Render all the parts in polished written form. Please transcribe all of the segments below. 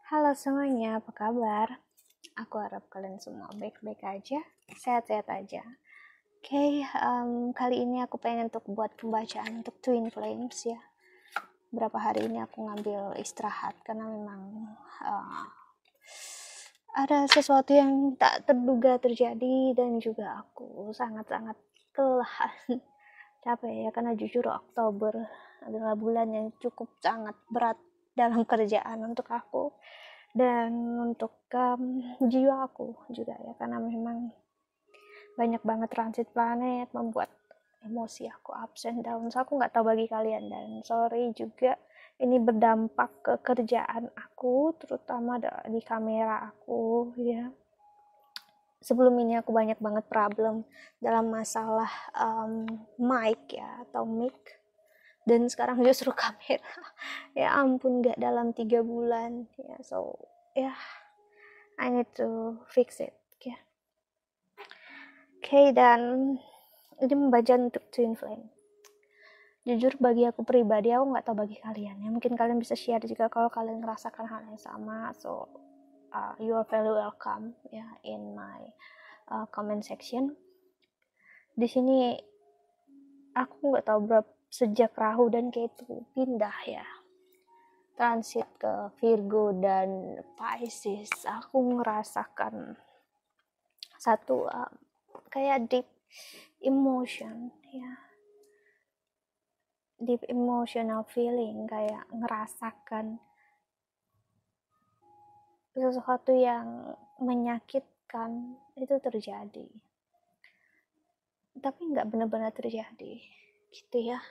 Halo semuanya, apa kabar? Aku harap kalian semua baik-baik aja, sehat-sehat aja. Oke, kali ini aku pengen untuk buat pembacaan untuk Twin Flames ya. Berapa hari ini aku ngambil istirahat karena memang uh, ada sesuatu yang tak terduga terjadi dan juga aku sangat-sangat kelelahan. Capek ya, karena jujur Oktober adalah bulan yang cukup sangat berat dalam kerjaan untuk aku dan untuk jiwa aku juga ya, karena memang banyak banget transit planet membuat emosi aku ups and down. So, aku nggak tahu bagi kalian, dan sorry juga ini berdampak ke kerjaan aku, terutama di kamera aku ya. Sebelum ini aku banyak banget problem dalam masalah mic ya, atau mic, dan sekarang justru kamera. Ya ampun, nggak dalam 3 bulan ya. So ya, I need to fix it ya. Oke, dan ini membaca untuk Twin Flame. Jujur bagi aku pribadi, aku nggak tahu bagi kalian ya, mungkin kalian bisa share juga kalau kalian merasakan hal yang sama. So you are very welcome ya in my comment section. Di sini aku nggak tahu berapa sejak Rahu dan Ketu pindah ya, transit ke Virgo dan Pisces, aku ngerasakan satu kayak deep emotion ya, deep emotional feeling, kayak ngerasakan sesuatu yang menyakitkan itu terjadi, tapi nggak benar-benar terjadi gitu ya.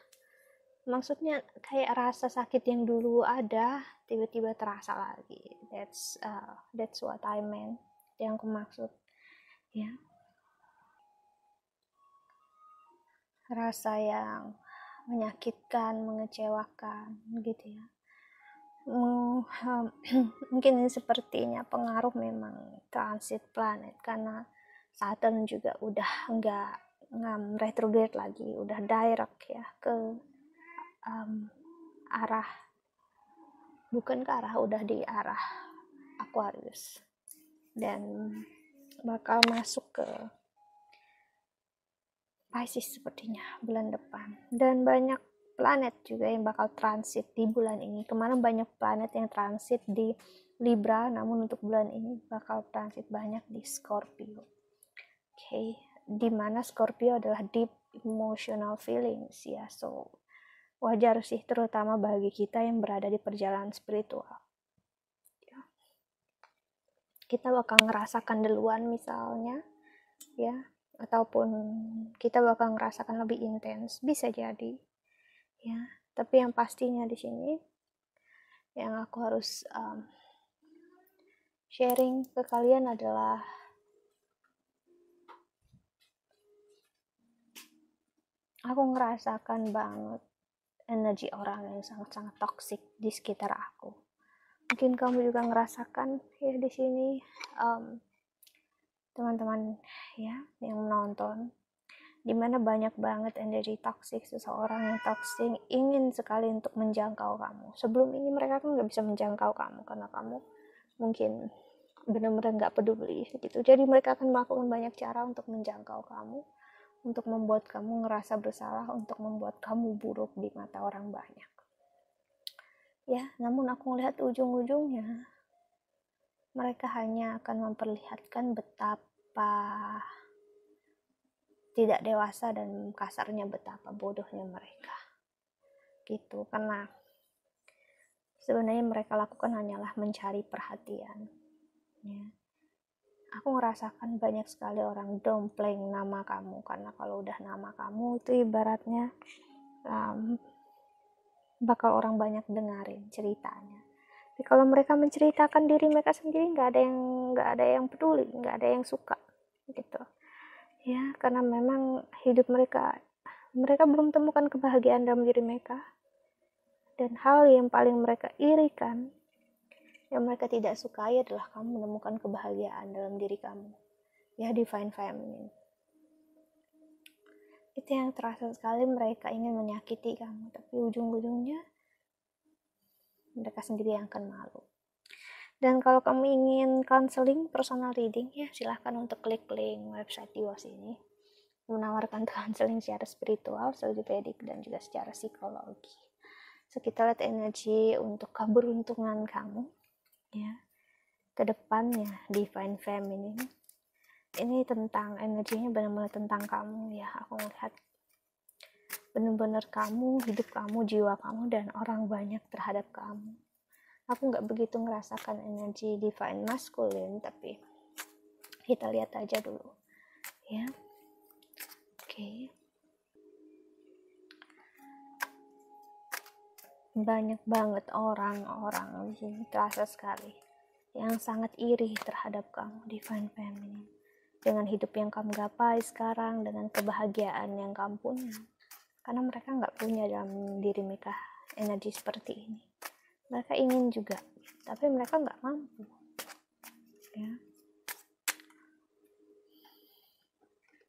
Maksudnya kayak rasa sakit yang dulu ada tiba-tiba terasa lagi. That's what I meant, yang aku maksud ya. Rasa yang menyakitkan, mengecewakan gitu ya. Mungkin ini sepertinya pengaruh memang transit planet, karena Saturn juga udah nggak retrograde lagi, udah direct ya ke arah, bukan ke arah, udah di arah Aquarius, dan bakal masuk ke Pisces sepertinya bulan depan. Dan banyak planet juga yang bakal transit di bulan ini. Kemarin banyak planet yang transit di Libra, namun untuk bulan ini bakal transit banyak di Scorpio. Oke, dimana Scorpio adalah deep emotional feelings ya. So wajar sih, terutama bagi kita yang berada di perjalanan spiritual. Kita bakal ngerasakan duluan misalnya ya, ataupun kita bakal ngerasakan lebih intens, bisa jadi ya. Tapi yang pastinya di sini yang aku harus sharing ke kalian adalah aku ngerasakan banget energi orang yang sangat-sangat toksik di sekitar aku. Mungkin kamu juga ngerasakan ya di sini, teman-teman ya yang menonton, dimana banyak banget energi toksik, seseorang yang toksik ingin sekali untuk menjangkau kamu. Sebelum ini mereka kan nggak bisa menjangkau kamu karena kamu mungkin benar-benar nggak peduli gitu. Jadi mereka akan melakukan banyak cara untuk menjangkau kamu, untuk membuat kamu ngerasa bersalah, untuk membuat kamu buruk di mata orang banyak ya. Namun aku melihat ujung-ujungnya mereka hanya akan memperlihatkan betapa tidak dewasa dan kasarnya, betapa bodohnya mereka gitu. Karena sebenarnya mereka lakukan hanyalah mencari perhatian ya. Aku ngerasakan banyak sekali orang dompleng nama kamu, karena kalau udah nama kamu itu ibaratnya bakal orang banyak dengerin ceritanya. Tapi kalau mereka menceritakan diri mereka sendiri, nggak ada yang peduli, nggak ada yang suka gitu ya. Karena memang hidup mereka belum temukan kebahagiaan dalam diri mereka, dan hal yang paling mereka irikan, yang mereka tidak sukai adalah kamu menemukan kebahagiaan dalam diri kamu ya, divine feminine. Itu yang terasa sekali, mereka ingin menyakiti kamu, tapi ujung-ujungnya mereka sendiri yang akan malu. Dan kalau kamu ingin counseling, personal reading, ya silahkan untuk klik link website di bawah sini. Menawarkan counseling secara spiritual, ayurvedic, dan juga secara psikologi. So, kita lihat energi untuk keberuntungan kamu, ya, ke depannya, Divine Feminine. Ini tentang energinya benar-benar tentang kamu, ya. Aku melihat benar-benar kamu, hidup kamu, jiwa kamu, dan orang banyak terhadap kamu. Aku nggak begitu ngerasakan energi Divine Masculine, tapi kita lihat aja dulu, ya. Oke. Banyak banget orang-orang di sini, terasa sekali, yang sangat iri terhadap kamu, Divine Feminine. Dengan hidup yang kamu gapai sekarang, dengan kebahagiaan yang kamu punya. Karena mereka nggak punya dalam diri mereka energi seperti ini. Mereka ingin juga, tapi mereka nggak mampu, ya.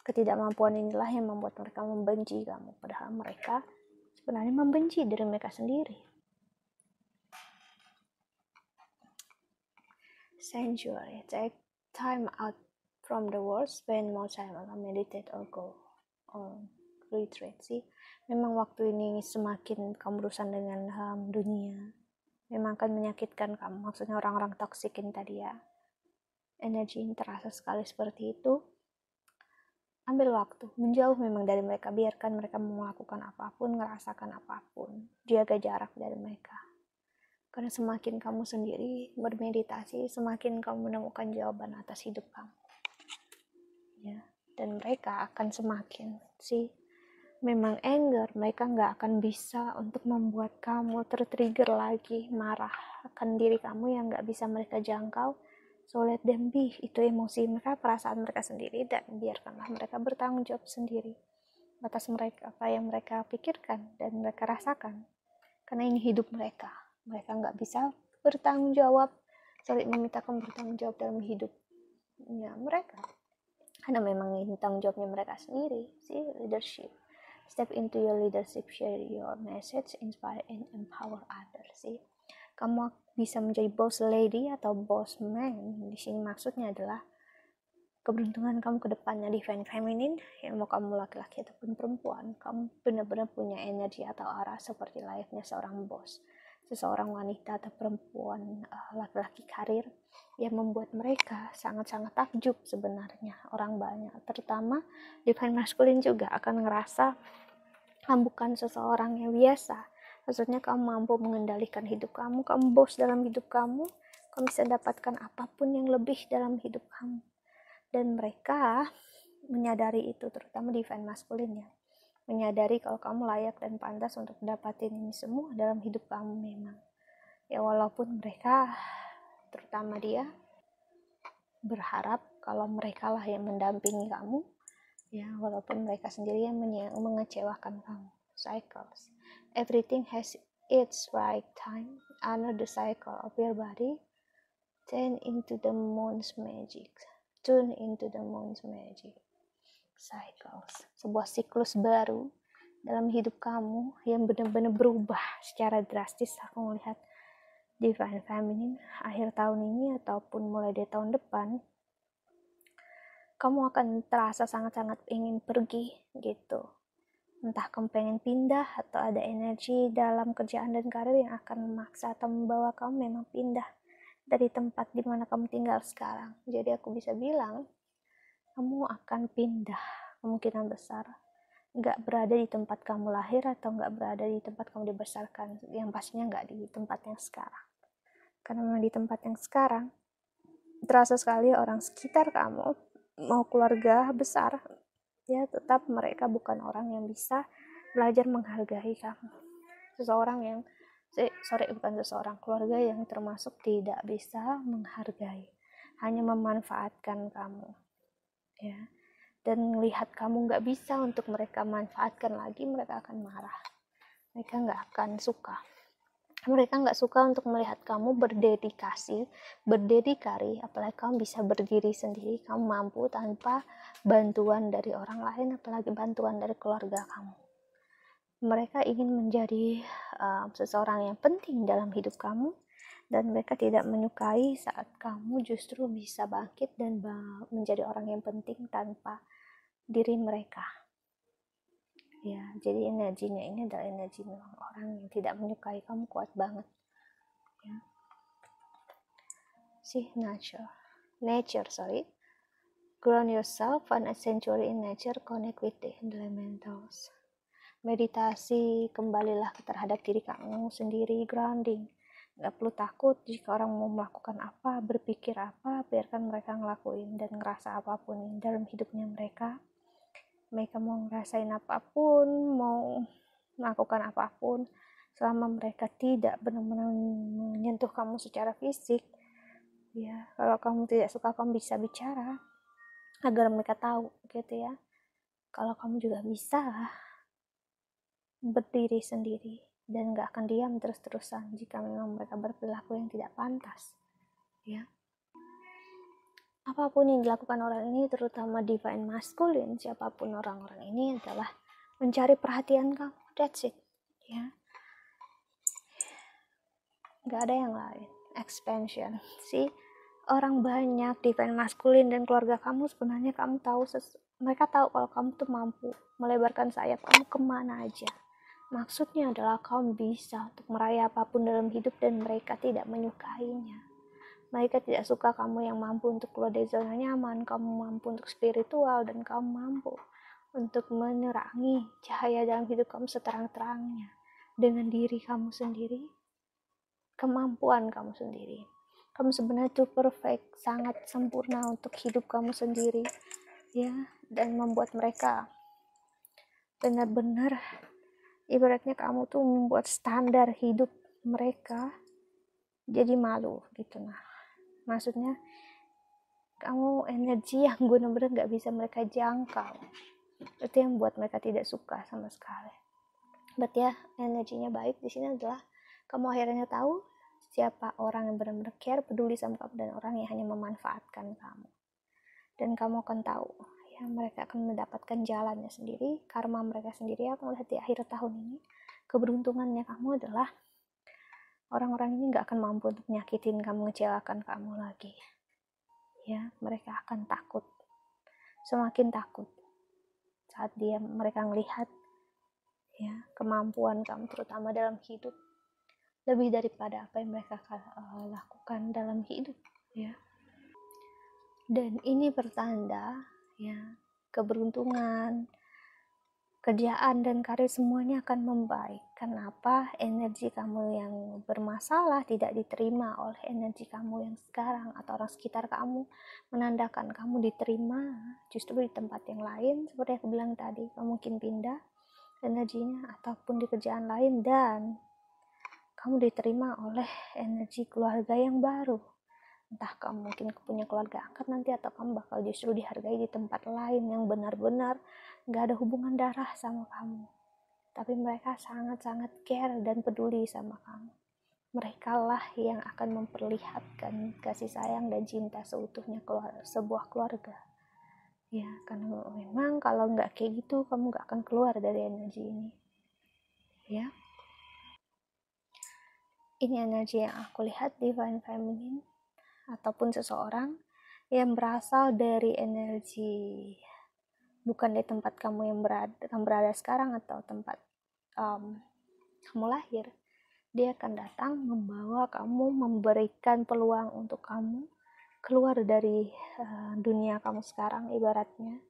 Ketidakmampuan inilah yang membuat mereka membenci kamu, padahal mereka sebenarnya membenci diri mereka sendiri. Sanctuary, take time out from the world, spend more time on meditate or go on retreat. Sih, memang waktu ini semakin kamu berurusan dengan dunia, memang akan menyakitkan kamu. Maksudnya orang-orang toksik ini tadi, ya. Energi ini terasa sekali seperti itu. Ambil waktu, menjauh memang dari mereka, biarkan mereka melakukan apapun, ngerasakan apapun, jaga jarak dari mereka. Karena semakin kamu sendiri bermeditasi, semakin kamu menemukan jawaban atas hidup kamu, ya. Dan mereka akan semakin memang anger, mereka nggak akan bisa untuk membuat kamu tertrigger lagi, marah akan diri kamu yang nggak bisa mereka jangkau. So let them be, itu emosi mereka, perasaan mereka sendiri, dan biarkanlah mereka bertanggung jawab sendiri atas mereka, apa yang mereka pikirkan dan mereka rasakan. Karena ini hidup mereka, mereka nggak bisa bertanggung jawab, sulit meminta kamu bertanggung jawab dalam hidupnya mereka. Karena memang ini tanggung jawabnya mereka sendiri, leadership. Step into your leadership, share your message, inspire and empower others. Kamu bisa menjadi boss lady atau boss man. Di sini maksudnya adalah keberuntungan kamu ke depannya, Divine Feminine, yang mau kamu laki-laki ataupun perempuan, kamu benar-benar punya energi atau arah seperti layaknya seorang bos, seseorang wanita atau perempuan, laki-laki karir, yang membuat mereka sangat-sangat takjub sebenarnya. Orang banyak, terutama Divine Masculine juga akan ngerasa kamu bukan seseorang yang biasa. Maksudnya kamu mampu mengendalikan hidup kamu, kamu bos dalam hidup kamu bisa dapatkan apapun yang lebih dalam hidup kamu. Dan mereka menyadari itu, terutama Divine Masculine, ya. Menyadari kalau kamu layak dan pantas untuk dapatin ini semua dalam hidup kamu memang. Ya walaupun mereka, terutama dia, berharap kalau mereka lah yang mendampingi kamu, ya walaupun mereka sendiri yang mengecewakan kamu. Cycles. Everything has its right time. Honor the cycle of your body. Tune into the moon's magic. Tune into the moon's magic. Cycles. Sebuah siklus baru dalam hidup kamu yang benar-benar berubah secara drastis. Aku melihat Divine Feminine akhir tahun ini ataupun mulai dari tahun depan, kamu akan terasa sangat-sangat ingin pergi gitu. Entah kamu pengen pindah atau ada energi dalam kerjaan dan karir yang akan memaksa atau membawa kamu memang pindah dari tempat di mana kamu tinggal sekarang. Jadi aku bisa bilang kamu akan pindah kemungkinan besar, nggak berada di tempat kamu lahir atau nggak berada di tempat kamu dibesarkan, yang pastinya nggak di tempat yang sekarang. Karena memang di tempat yang sekarang terasa sekali orang sekitar kamu, mau keluarga besar, ya tetap mereka bukan orang yang bisa belajar menghargai kamu. Keluarga yang termasuk tidak bisa menghargai, hanya memanfaatkan kamu, ya. Dan melihat kamu nggak bisa untuk mereka manfaatkan lagi, mereka akan marah, mereka nggak akan suka. Mereka nggak suka untuk melihat kamu berdedikasi, apalagi kamu bisa berdiri sendiri, kamu mampu tanpa bantuan dari orang lain, apalagi bantuan dari keluarga kamu. Mereka ingin menjadi seseorang yang penting dalam hidup kamu, dan mereka tidak menyukai saat kamu justru bisa bangkit dan menjadi orang yang penting tanpa diri mereka. Ya, jadi energinya ini adalah energi orang yang tidak menyukai kamu kuat banget. Ya. See, nature, ground yourself, find a sanctuary in nature, connect with the elementals. Meditasi, kembalilah terhadap diri kamu sendiri, grounding. Gak perlu takut jika orang mau melakukan apa, berpikir apa, biarkan mereka ngelakuin dan ngerasa apapun dalam hidupnya mereka. Mereka mau ngerasain apapun, mau melakukan apapun, selama mereka tidak benar-benar menyentuh kamu secara fisik, ya, kalau kamu tidak suka, kamu bisa bicara agar mereka tahu, gitu ya. Kalau kamu juga bisa berdiri sendiri dan gak akan diam terus-terusan jika memang mereka berperilaku yang tidak pantas, ya. Apapun yang dilakukan orang ini, terutama divine masculine, siapapun orang-orang ini, adalah mencari perhatian kamu. That's it, ya. Gak ada yang lain. Expansion. See, orang banyak divine masculine dan keluarga kamu, sebenarnya kamu tahu, mereka tahu kalau kamu tuh mampu melebarkan sayap kamu kemana aja. Maksudnya adalah kamu bisa untuk meraih apapun dalam hidup dan mereka tidak menyukainya. Mereka tidak suka kamu yang mampu untuk keluar dari zona nyaman, kamu mampu untuk spiritual, dan kamu mampu untuk menerangi cahaya dalam hidup kamu seterang-terangnya dengan diri kamu sendiri, kemampuan kamu sendiri. Kamu sebenarnya itu perfect, sangat sempurna untuk hidup kamu sendiri, ya, dan membuat mereka benar-benar, ibaratnya kamu tuh membuat standar hidup mereka jadi malu gitu. Nah, maksudnya kamu energi yang benar-benar gak bisa mereka jangkau, itu yang buat mereka tidak suka sama sekali. But ya, energinya baik di sini adalah kamu akhirnya tahu siapa orang yang benar-benar care, peduli sama kamu, dan orang yang hanya memanfaatkan kamu. Dan kamu akan tahu, ya, mereka akan mendapatkan jalannya sendiri, karma mereka sendiri. Aku melihat di akhir tahun ini, keberuntungannya kamu adalah orang-orang ini gak akan mampu untuk nyakitin kamu, ngecewakan kamu lagi. Ya, mereka akan takut, semakin takut saat mereka melihat, ya, kemampuan kamu terutama dalam hidup lebih daripada apa yang mereka lakukan dalam hidup, ya. Dan ini pertanda, ya, keberuntungan, kerjaan dan karir semuanya akan membaik. Kenapa? Energi kamu yang bermasalah tidak diterima oleh energi kamu yang sekarang atau orang sekitar kamu, menandakan kamu diterima justru di tempat yang lain. Seperti aku bilang tadi, kamu mungkin pindah energinya ataupun di kerjaan lain, dan kamu diterima oleh energi keluarga yang baru. Entah kamu mungkin punya keluarga angkat nanti, atau kamu bakal justru dihargai di tempat lain yang benar-benar gak ada hubungan darah sama kamu, tapi mereka sangat-sangat care dan peduli sama kamu. Mereka lah yang akan memperlihatkan kasih sayang dan cinta seutuhnya sebuah keluarga, ya. Karena memang kalau gak kayak gitu, kamu gak akan keluar dari energi ini, ya. Ini energi yang aku lihat divine feminine, ataupun seseorang yang berasal dari energi bukan di tempat kamu yang berada sekarang atau tempat kamu lahir. Dia akan datang membawa kamu, memberikan peluang untuk kamu keluar dari dunia kamu sekarang, ibaratnya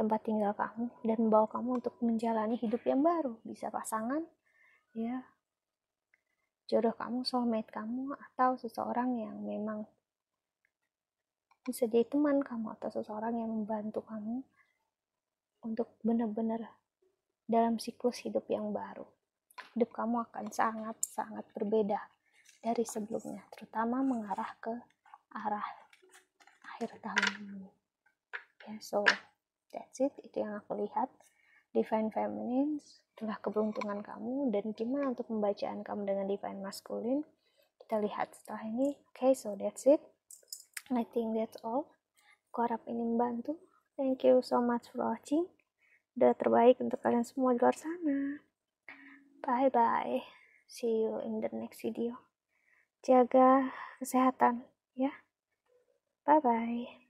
tempat tinggal kamu, dan membawa kamu untuk menjalani hidup yang baru. Bisa pasangan, ya, jodoh kamu, soulmate kamu, atau seseorang yang memang bisa jadi teman kamu atau seseorang yang membantu kamu untuk benar-benar dalam siklus hidup yang baru. Hidup kamu akan sangat-sangat berbeda dari sebelumnya, terutama mengarah ke arah akhir tahun ini. Ya, so that's it. Itu yang aku lihat. Divine Feminine itulah keberuntungan kamu, dan gimana untuk pembacaan kamu dengan Divine Masculine kita lihat setelah ini. Okay, so that's it. I think that's all. Aku harap ini membantu. Thank you so much for watching. Doa terbaik untuk kalian semua di luar sana. Bye bye. See you in the next video. jaga kesehatan ya. Bye bye.